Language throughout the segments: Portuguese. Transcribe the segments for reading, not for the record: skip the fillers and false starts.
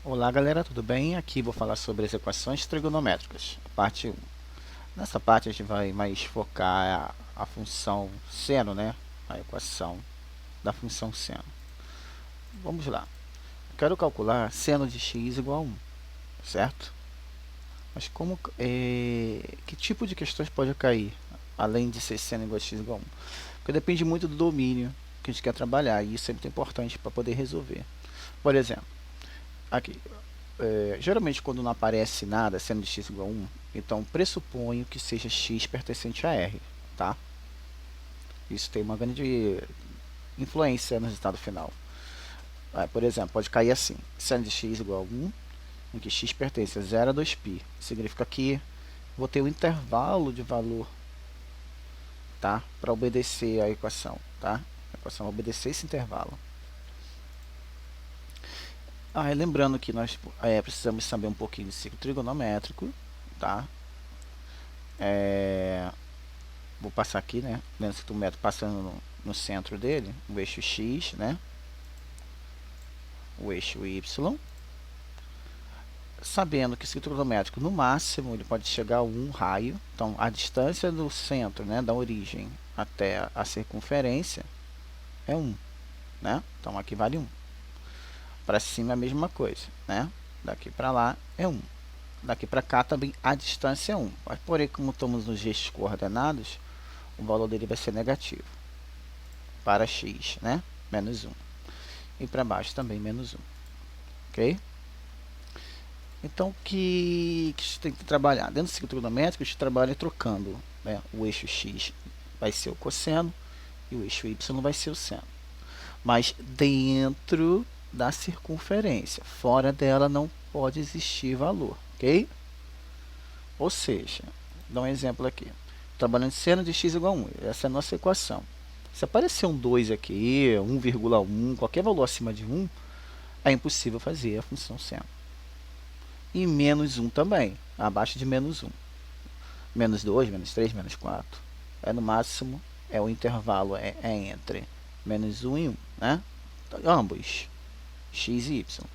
Olá galera, tudo bem? Aqui vou falar sobre as equações trigonométricas, parte 1. Nessa parte a gente vai mais focar a função seno, né? A equação da função seno. Vamos lá. Eu quero calcular seno de x igual a 1, certo? Mas que tipo de questões pode cair, além de ser seno igual a x igual a 1? Porque depende muito do domínio que a gente quer trabalhar, e isso é muito importante para poder resolver. Por exemplo, aqui, geralmente quando não aparece nada, seno de x igual a 1, então pressuponho que seja x pertencente a R, tá? Isso tem uma grande influência no resultado final. Por exemplo, pode cair assim, seno de x igual a 1, em que x pertence a 0 a 2π. Significa que vou ter um intervalo de valor, tá? Para obedecer a equação, tá? A equação vai obedecer esse intervalo. Lembrando que nós precisamos saber um pouquinho de ciclo trigonométrico, tá? Vou passar aqui, né? Dentro do método, passando no centro dele, o eixo x, né? O eixo y. Sabendo que o ciclo trigonométrico, no máximo, ele pode chegar a 1 raio. Então, a distância do centro, né? Da origem até a circunferência é 1, né? Então, aqui vale 1. Para cima é a mesma coisa, né? Daqui para lá é 1. Daqui para cá também a distância é 1. Mas, porém, como estamos nos eixos coordenados, o valor dele vai ser negativo para x, né? Menos 1. E para baixo também menos 1. Ok? Então, o que a gente tem que trabalhar? Dentro do ciclo trigonométrico, a gente trabalha trocando, né? O eixo x vai ser o cosseno e o eixo y vai ser o seno. Mas dentro da circunferência. Fora dela não pode existir valor. Ok? Ou seja, vou dar um exemplo aqui. Trabalhando seno de x igual a 1. Essa é a nossa equação. Se aparecer um 2 aqui, 1,1, qualquer valor acima de 1, é impossível fazer a função seno. E menos 1 também, abaixo de menos 1. Menos 2, menos 3, menos 4. No máximo, o intervalo é entre menos 1 e 1, né? Ambos, x e y.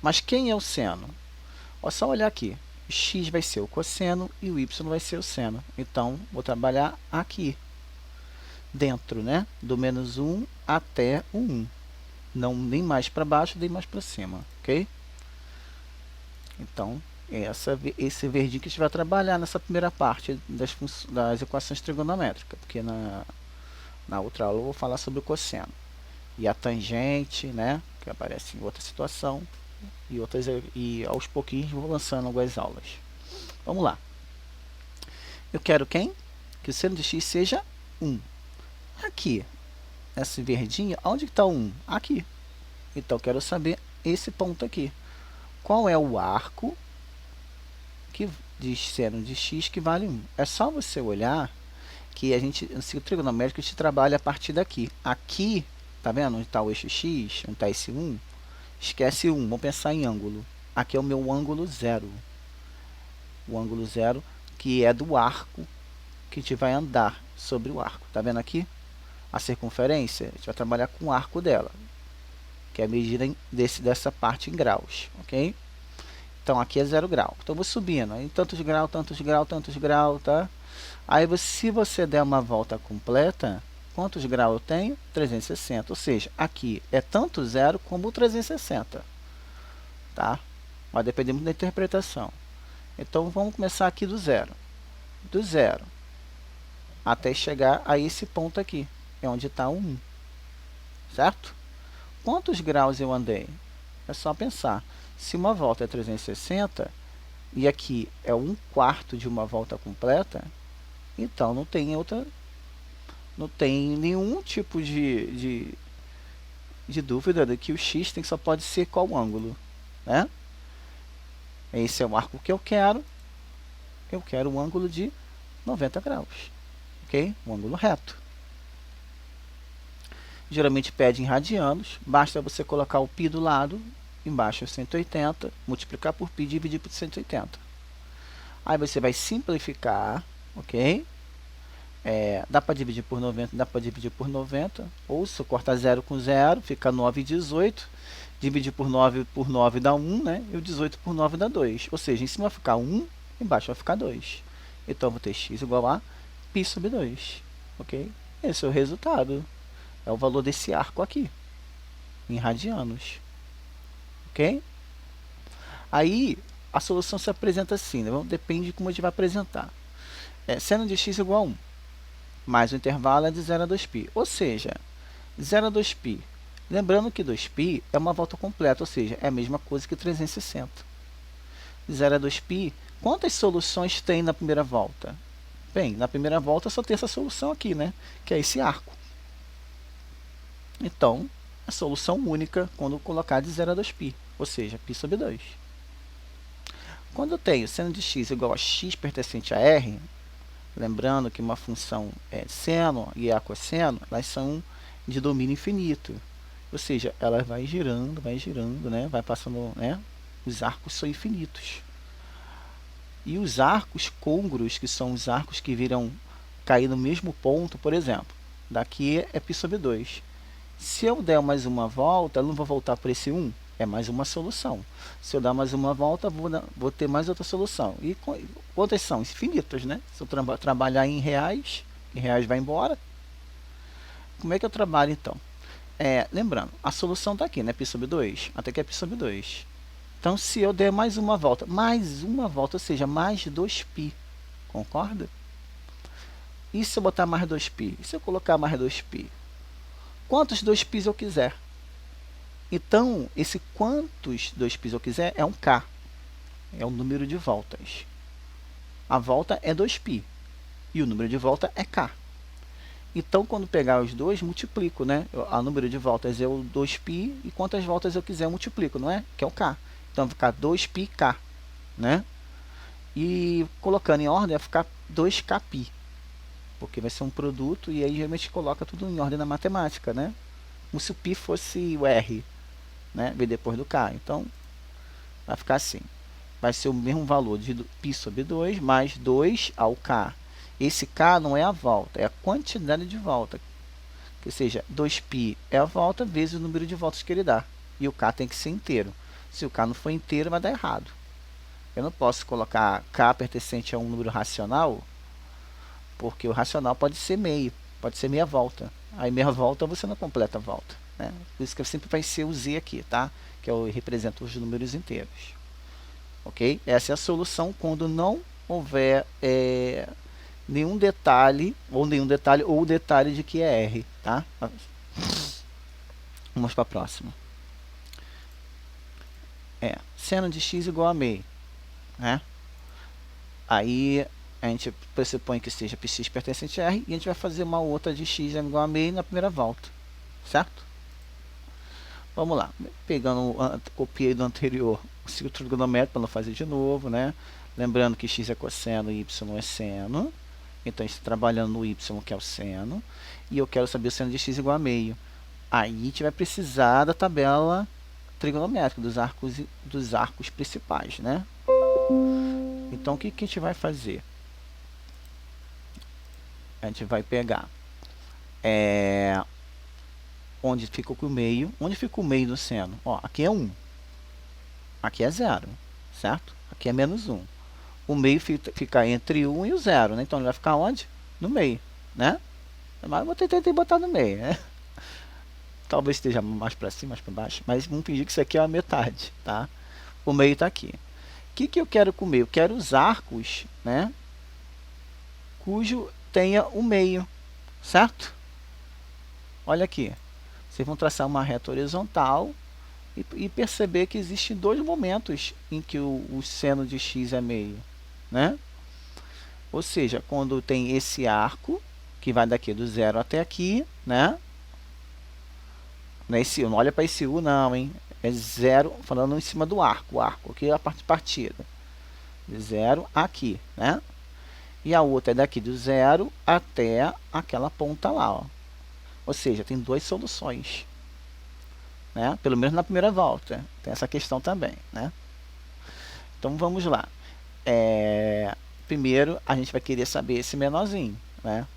Mas quem é o seno? É só olhar aqui. O x vai ser o cosseno e o y vai ser o seno. Então, vou trabalhar aqui, dentro, né? Do menos 1 até o 1. Não nem mais para baixo, nem mais para cima, ok? Então, esse verdinho que a gente vai trabalhar nessa primeira parte das equações trigonométricas, porque na outra aula eu vou falar sobre o cosseno. E a tangente, né, que aparece em outra situação, e aos pouquinhos vou lançando algumas aulas. Vamos lá. Eu quero quem? Que o seno de x seja 1. Aqui, esse verdinho, onde está o 1? Aqui. Então, eu quero saber esse ponto aqui. Qual é o arco de seno de x que vale 1? É só você olhar que no ciclo trigonométrico a gente trabalha a partir daqui. Aqui, tá vendo onde está o eixo x, onde está esse 1? Esquece 1, vamos pensar em ângulo. Aqui é o meu ângulo 0. O ângulo 0 que é do arco que a gente vai andar sobre o arco. Tá vendo aqui? A circunferência, a gente vai trabalhar com o arco dela, que é a medida dessa parte em graus, ok? Então, aqui é 0 grau. Então, eu vou subindo, aí tantos graus, tantos graus, tantos graus, tá? Aí, se você der uma volta completa, quantos graus eu tenho? 360, ou seja, aqui é tanto 0 como 360, tá? Vai depender muito da interpretação. Então, vamos começar aqui do zero. Do zero até chegar a esse ponto aqui, é onde está o 1, certo? Quantos graus eu andei? É só pensar. Se uma volta é 360 e aqui é 1/4 de uma volta completa, então não tem nenhum tipo de dúvida de que o x só pode ser qual ângulo, né? Esse é o arco que eu quero. Eu quero um ângulo de 90 graus, ok? Um ângulo reto. Geralmente pede em radianos, basta você colocar o π do lado, embaixo é 180, multiplicar por π e dividir por 180. Aí você vai simplificar, ok? Dá para dividir por 90, dá para dividir por 90, ou se eu cortar 0 com 0, fica 9,18, Dividir por 9 dá 1, né? E o 18 por 9 dá 2. Ou seja, em cima vai ficar 1, embaixo vai ficar 2. Então eu vou ter x igual a π sobre 2. Ok? Esse é o resultado. É o valor desse arco aqui, em radianos. Ok? Aí, a solução se apresenta assim, né? Depende de como a gente vai apresentar. Seno de x igual a 1, mais o intervalo é de 0 a 2π. Ou seja, 0 a 2π. Lembrando que 2π é uma volta completa, ou seja, é a mesma coisa que 360. 0 a 2π, quantas soluções tem na primeira volta? Bem, na primeira volta só tem essa solução aqui, né? Que é esse arco. Então, a solução única quando colocar de 0 a 2π, ou seja, π sobre 2. Quando eu tenho seno de x igual a x pertencente a r, lembrando que uma função é seno e a cosseno, elas são de domínio infinito. Ou seja, ela vai girando, né? Vai passando, né? Os arcos são infinitos. E os arcos côngruos, que são os arcos que viram cair no mesmo ponto, por exemplo, daqui é π sobre 2. Se eu der mais uma volta, eu não vou voltar para esse 1, é mais uma solução. Se eu dar mais uma volta, vou ter mais outra solução. E quantas são? Infinitas, né? Se eu trabalhar em reais vai embora. Como é que eu trabalho então? Lembrando, a solução está aqui, né? π sobre 2, até que é π sobre 2. Então, se eu der mais uma volta, ou seja, mais 2π, concorda? E se eu botar mais 2π? E se eu colocar mais 2π? Quantos 2πs eu quiser? Então, esse quantos 2πs eu quiser é um k, é o número de voltas. A volta é 2π e o número de volta é k. Então, quando pegar os dois, multiplico, né? O número de voltas é o 2π e quantas voltas eu quiser eu multiplico, não é? Que é o k. Então, vai ficar 2πk, né? E colocando em ordem, vai ficar 2kπ, porque vai ser um produto e aí geralmente coloca tudo em ordem na matemática, né? Como se o π fosse o r, né? Vem depois do k. Então, vai ficar assim. Vai ser o mesmo valor de π sobre 2 mais 2 ao k. Esse k não é a volta, é a quantidade de volta. Ou seja, 2π é a volta vezes o número de voltas que ele dá. E o k tem que ser inteiro. Se o k não for inteiro, vai dar errado. Eu não posso colocar k pertencente a um número racional, porque o racional pode ser meio, pode ser meia volta. Aí meia volta você não completa a volta, né? Por isso que sempre vai ser o z aqui, tá? Que representa os números inteiros. Ok? Essa é a solução quando não houver nenhum detalhe, ou o detalhe de que é r, tá? Vamos para a próxima. Seno de x igual a meio, né? Aí a gente pressupõe que seja πx pertencente a r e a gente vai fazer uma outra de x igual a meio na primeira volta, certo? Vamos lá, copiei do anterior o ciclo trigonométrico para não fazer de novo, né? Lembrando que x é cosseno e y é seno. Então, a gente está trabalhando no y, que é o seno. E eu quero saber o seno de x igual a meio. Aí, a gente vai precisar da tabela trigonométrica, dos arcos principais, né? Então, o que a gente vai fazer? A gente vai pegar onde fica o meio. Onde fica o meio do seno? Ó, aqui é 1. Aqui é 0, certo? Aqui é menos 1. O meio fica entre 1 e o 0, né? Então, ele vai ficar onde? No meio, né? Mas eu vou tentar botar no meio, né? Talvez esteja mais para cima, mais para baixo. Mas vamos fingir que isso aqui é a metade, tá? O meio está aqui. O que eu quero com o meio? Eu quero os arcos, né? Cujo tenha o meio, certo? Olha aqui. Vocês vão traçar uma reta horizontal e perceber que existem dois momentos em que o seno de x é meio, né? Ou seja, quando tem esse arco, que vai daqui do 0 até aqui, né? Não é esse U, não olha para esse U não, hein? É 0, falando em cima do arco. O arco aqui é a parte de partida. De 0 aqui, né? E a outra é daqui do 0 até aquela ponta lá, ó. Ou seja, tem duas soluções, né? Pelo menos na primeira volta. Tem essa questão também, né? Então, vamos lá. Primeiro, a gente vai querer saber esse menorzinho, né?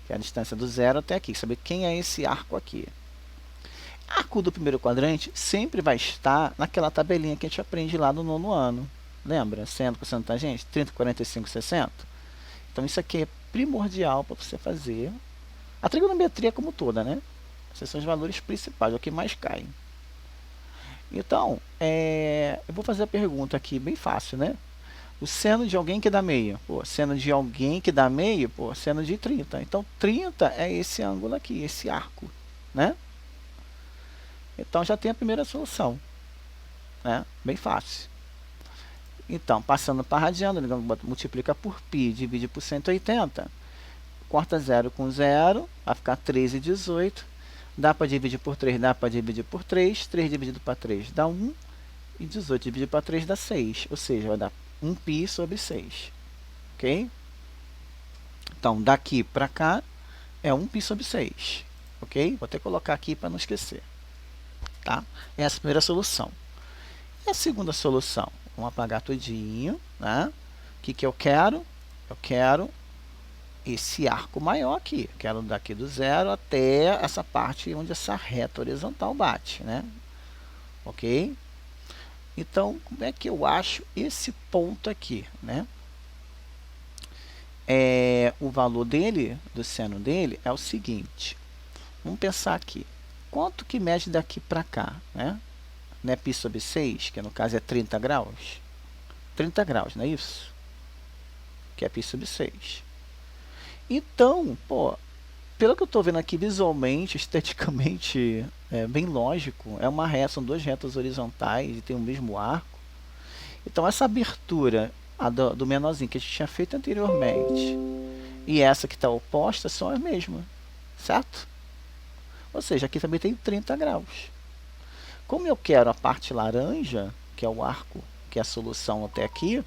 Que é a distância do 0 até aqui. Saber quem é esse arco aqui. Arco do primeiro quadrante sempre vai estar naquela tabelinha que a gente aprende lá no nono ano. Lembra? Seno, cosseno, tangente, 30, 45, 60. Então isso aqui é primordial para você fazer. A trigonometria como toda, né? Esses são os valores principais, é o que mais cai. Então, eu vou fazer a pergunta aqui, bem fácil, né? O seno de alguém que dá meio. Pô, seno de alguém que dá meio, pô, seno de 30. Então, 30 é esse ângulo aqui, esse arco, né? Então, já tem a primeira solução, né? Bem fácil. Então, passando para radiano, multiplica por π, divide por 180. Corta 0 com 0, vai ficar 13,18. Dá para dividir por 3, dá para dividir por 3. 3 dividido para 3 dá 1. E 18 dividido para 3 dá 6. Ou seja, vai dar 1π sobre 6. Ok? Então, daqui para cá é 1π sobre 6. Ok? Vou até colocar aqui para não esquecer. Tá? Essa é a primeira solução. E a segunda solução? Vamos apagar tudinho. Né? O que eu quero? Eu quero esse arco maior aqui. Quero daqui do zero até essa parte onde essa reta horizontal bate, né? Ok? Então, como é que eu acho esse ponto aqui, né? O valor dele, do seno dele, é o seguinte. Vamos pensar aqui. Quanto que mede daqui para cá, né? Não é π sobre 6, que no caso é 30 graus? 30 graus, não é isso? Que é π sobre 6. Então, pô, pelo que eu estou vendo aqui visualmente, esteticamente, é bem lógico. É uma reta, são duas retas horizontais e tem o mesmo arco. Então, essa abertura do menorzinho que a gente tinha feito anteriormente e essa que está oposta são as mesmas, certo? Ou seja, aqui também tem 30 graus. Como eu quero a parte laranja, que é o arco, que é a solução até aqui,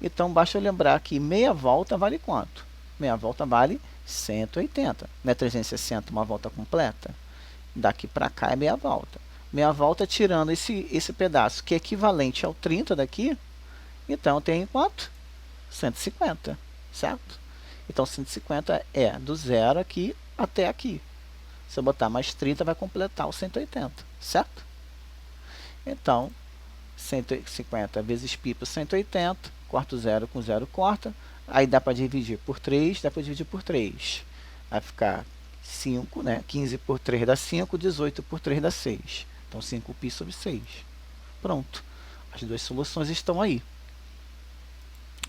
então basta eu lembrar que meia volta vale quanto? Meia volta vale 180. Não é 360 uma volta completa? Daqui para cá é meia volta. Meia volta tirando esse pedaço, que é equivalente ao 30 daqui, então tem quanto? 150, certo? Então 150 é do zero aqui até aqui. Se eu botar mais 30, vai completar o 180, certo? Então, 150 vezes π por 180, corta o zero com zero, corta. Aí dá para dividir por 3, dá para dividir por 3. Vai ficar 5, né? 15 por 3 dá 5, 18 por 3 dá 6. Então, 5π sobre 6. Pronto. As duas soluções estão aí.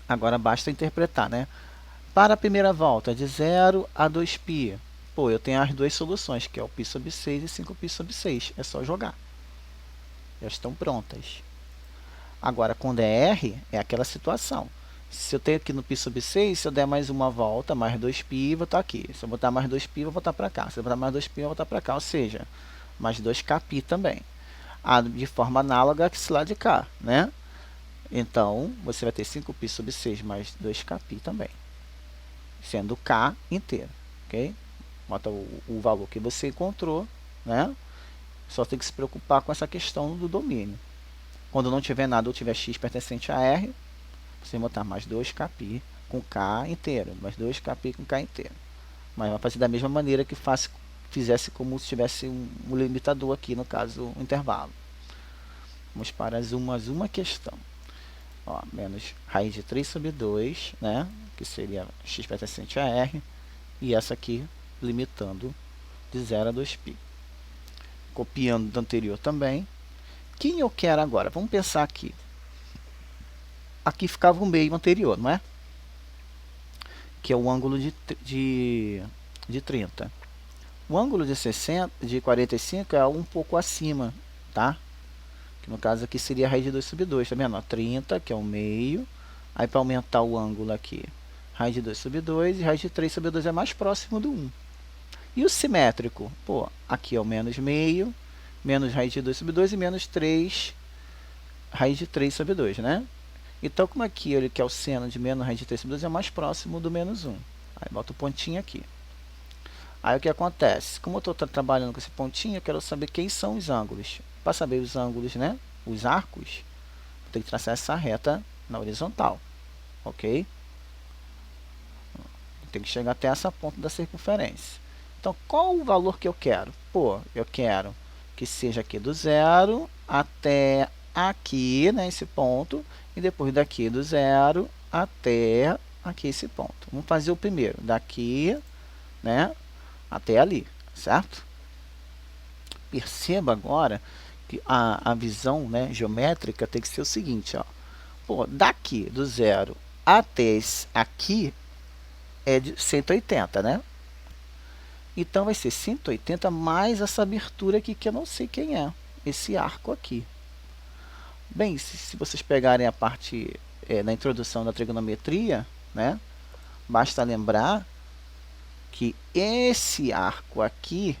Agora basta interpretar, né? Para a primeira volta, de 0 a 2π. Pô, eu tenho as duas soluções, que é o π sobre 6 e 5π sobre 6. É só jogar. Já estão prontas. Agora, quando é R, é aquela situação. Se eu tenho aqui no π sobre 6, se eu der mais uma volta, mais 2π, vou estar aqui. Se eu botar mais 2π, vou voltar para cá. Se eu botar mais 2π, vou voltar para cá. Ou seja, mais 2kπ também. De forma análoga que esse lado de cá, né? Então, você vai ter 5π sobre 6 mais 2kπ também. Sendo k inteiro, ok? Bota o valor que você encontrou, né? Só tem que se preocupar com essa questão do domínio. Quando não tiver nada ou tiver x pertencente a R, você vai botar mais 2kπ com k inteiro, mais 2kπ com k inteiro. Mas vai fazer da mesma maneira que fizesse como se tivesse um limitador aqui, no caso, o intervalo. Vamos para uma questão. Ó, menos raiz de 3 sobre 2, né? Que seria x pertencente a R. E essa aqui, limitando de 0 a 2π. Copiando do anterior também. Quem eu quero agora? Vamos pensar aqui. Aqui ficava o meio anterior, não é? Que é o ângulo de 30. O ângulo de 45 é um pouco acima, tá? Que no caso aqui seria a raiz de 2 sobre 2, tá vendo? 30, que é o meio. Aí para aumentar o ângulo aqui, raiz de 2 sobre 2 e raiz de 3 sobre 2 é mais próximo do 1. E o simétrico? Pô, aqui é o menos meio, menos raiz de 2 sobre 2 e menos 3, raiz de 3 sobre 2, né? Então, como aqui ele quer o seno de menos raiz de 3 sobre 2 é mais próximo do menos 1. Aí bota o pontinho aqui. Aí o que acontece? Como eu estou trabalhando com esse pontinho, eu quero saber quem são os ângulos. Para saber os ângulos, né? Os arcos, eu tenho que traçar essa reta na horizontal. Ok? Tem que chegar até essa ponta da circunferência. Então, qual o valor que eu quero? Pô, eu quero que seja aqui do zero até aqui, né, esse ponto, e depois daqui do zero até aqui esse ponto. Vamos fazer o primeiro, daqui, né, até ali, certo? Perceba agora que a visão, né, geométrica tem que ser o seguinte, ó. Pô, daqui do zero até aqui é de 180, né? Então vai ser 180 mais essa abertura aqui que eu não sei quem é, esse arco aqui. Bem, se vocês pegarem a parte na introdução da trigonometria, né, basta lembrar que esse arco aqui,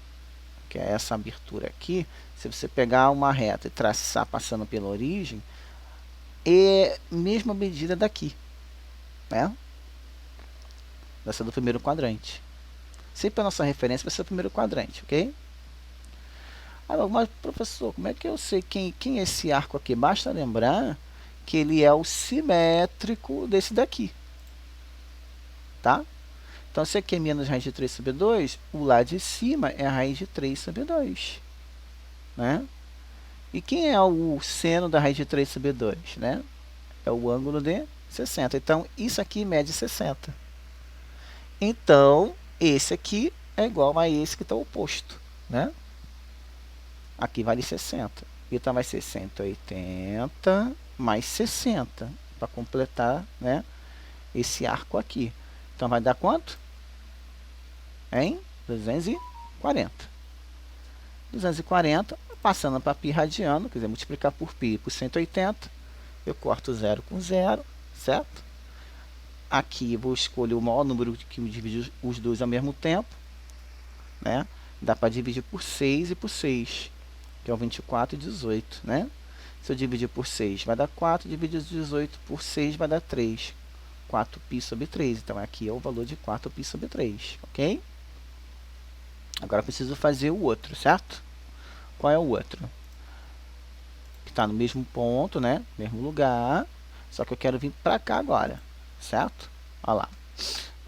que é essa abertura aqui, se você pegar uma reta e traçar passando pela origem, é a mesma medida daqui, né? Dessa do primeiro quadrante. Sempre a nossa referência vai ser o primeiro quadrante, ok? Mas, professor, como é que eu sei quem é esse arco aqui? Basta lembrar que ele é o simétrico desse daqui, tá? Então, se aqui é menos raiz de 3 sobre 2, o lá de cima é a raiz de 3 sobre 2, né? E quem é o seno da raiz de 3 sobre 2, né? É o ângulo de 60. Então, isso aqui mede 60. Então, esse aqui é igual a esse que está oposto, né? Aqui vale 60. Então, vai ser 180 mais 60, para completar, né, esse arco aqui. Então, vai dar quanto? Em 240. 240, passando para π radiano, quer dizer, multiplicar por π por 180, eu corto 0 com 0, certo? Aqui eu vou escolher o maior número que divide os dois ao mesmo tempo, né? Dá para dividir por 6 e por 6, que é o 24 e 18, né? Se eu dividir por 6 vai dar 4, dividir 18 por 6 vai dar 3. 4π sobre 3, então aqui é o valor de 4π sobre 3, ok? Agora eu preciso fazer o outro, certo? Qual é o outro? Que está no mesmo ponto, né? Mesmo lugar, só que eu quero vir para cá agora, certo? Olha lá.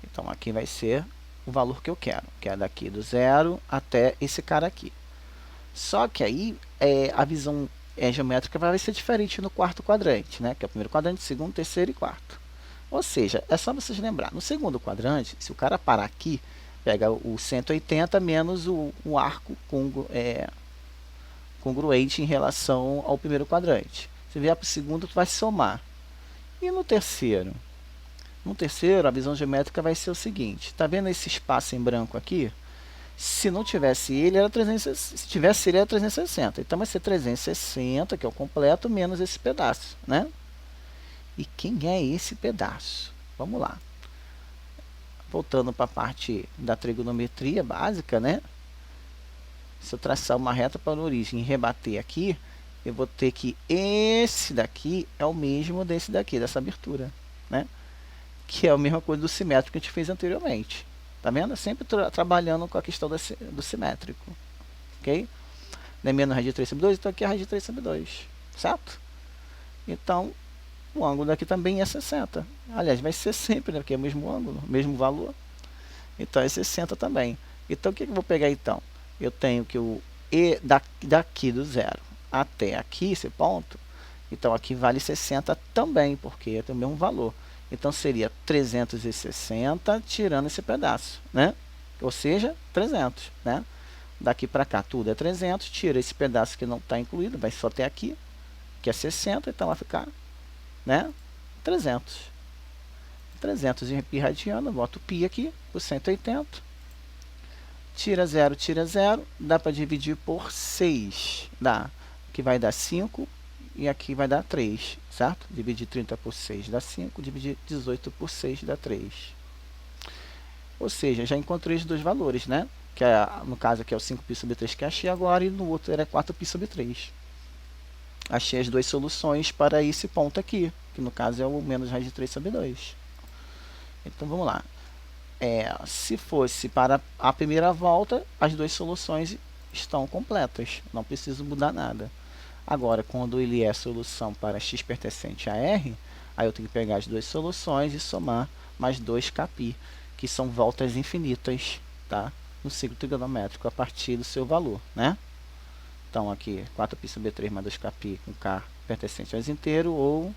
Então, aqui vai ser o valor que eu quero, que é daqui do zero até esse cara aqui. Só que aí a visão geométrica vai ser diferente no quarto quadrante, né? Que é o primeiro quadrante, segundo, terceiro e quarto. Ou seja, é só vocês lembrar, no segundo quadrante, se o cara parar aqui, pega o 180 menos o arco congruente em relação ao primeiro quadrante. Se vier para o segundo, tu vai somar. E no terceiro? No terceiro, a visão geométrica vai ser o seguinte. Tá vendo esse espaço em branco aqui? Se não tivesse ele, era 360. Se tivesse ele, era 360. Então vai ser 360, que é o completo, menos esse pedaço, né? E quem é esse pedaço? Vamos lá. Voltando para a parte da trigonometria básica, né? Se eu traçar uma reta para a origem e rebater aqui, eu vou ter que esse daqui é o mesmo desse daqui, dessa abertura, né? Que é a mesma coisa do simétrico que a gente fez anteriormente. Tá vendo? Sempre trabalhando com a questão do simétrico, ok? Não é menos raiz de 3 sobre 2, então aqui é raiz de 3 sobre 2, certo? Então, o ângulo daqui também é 60. Aliás, vai ser sempre, né? Porque é o mesmo ângulo, mesmo valor. Então, é 60 também. Então, o que eu vou pegar então? Eu tenho que o E daqui do zero até aqui, esse ponto, então aqui vale 60 também, porque tem o mesmo valor. Então, seria 360 tirando esse pedaço, né? Ou seja, 300, né? Daqui para cá tudo é 300, tira esse pedaço que não está incluído, vai só até aqui, que é 60, então vai ficar, né? 300. 300 em π radiano, boto π aqui, por 180. Tira 0, dá para dividir por 6, dá, que vai dar 5, e aqui vai dar 3, certo? Dividir 30 por 6 dá 5, dividir 18 por 6 dá 3. Ou seja, já encontrei os dois valores, né? Que é, no caso aqui é o 5π sobre 3 que achei agora, e no outro era 4π sobre 3. Achei as duas soluções para esse ponto aqui, que no caso é o menos raiz de 3 sobre 2. Então, vamos lá. Se fosse para a primeira volta, as duas soluções estão completas, não preciso mudar nada. Agora, quando ele é solução para x pertencente a r, aí eu tenho que pegar as duas soluções e somar mais 2κπ, que são voltas infinitas, tá? No ciclo trigonométrico, a partir do seu valor, né? Então aqui 4π sobre 3 mais 2π com k pertencente ao inteiro, ou,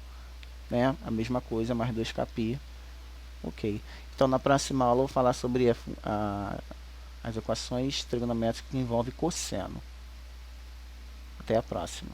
né, a mesma coisa mais 2π. Ok. Então na próxima aula eu vou falar sobre as equações trigonométricas que envolvem cosseno. Até a próxima.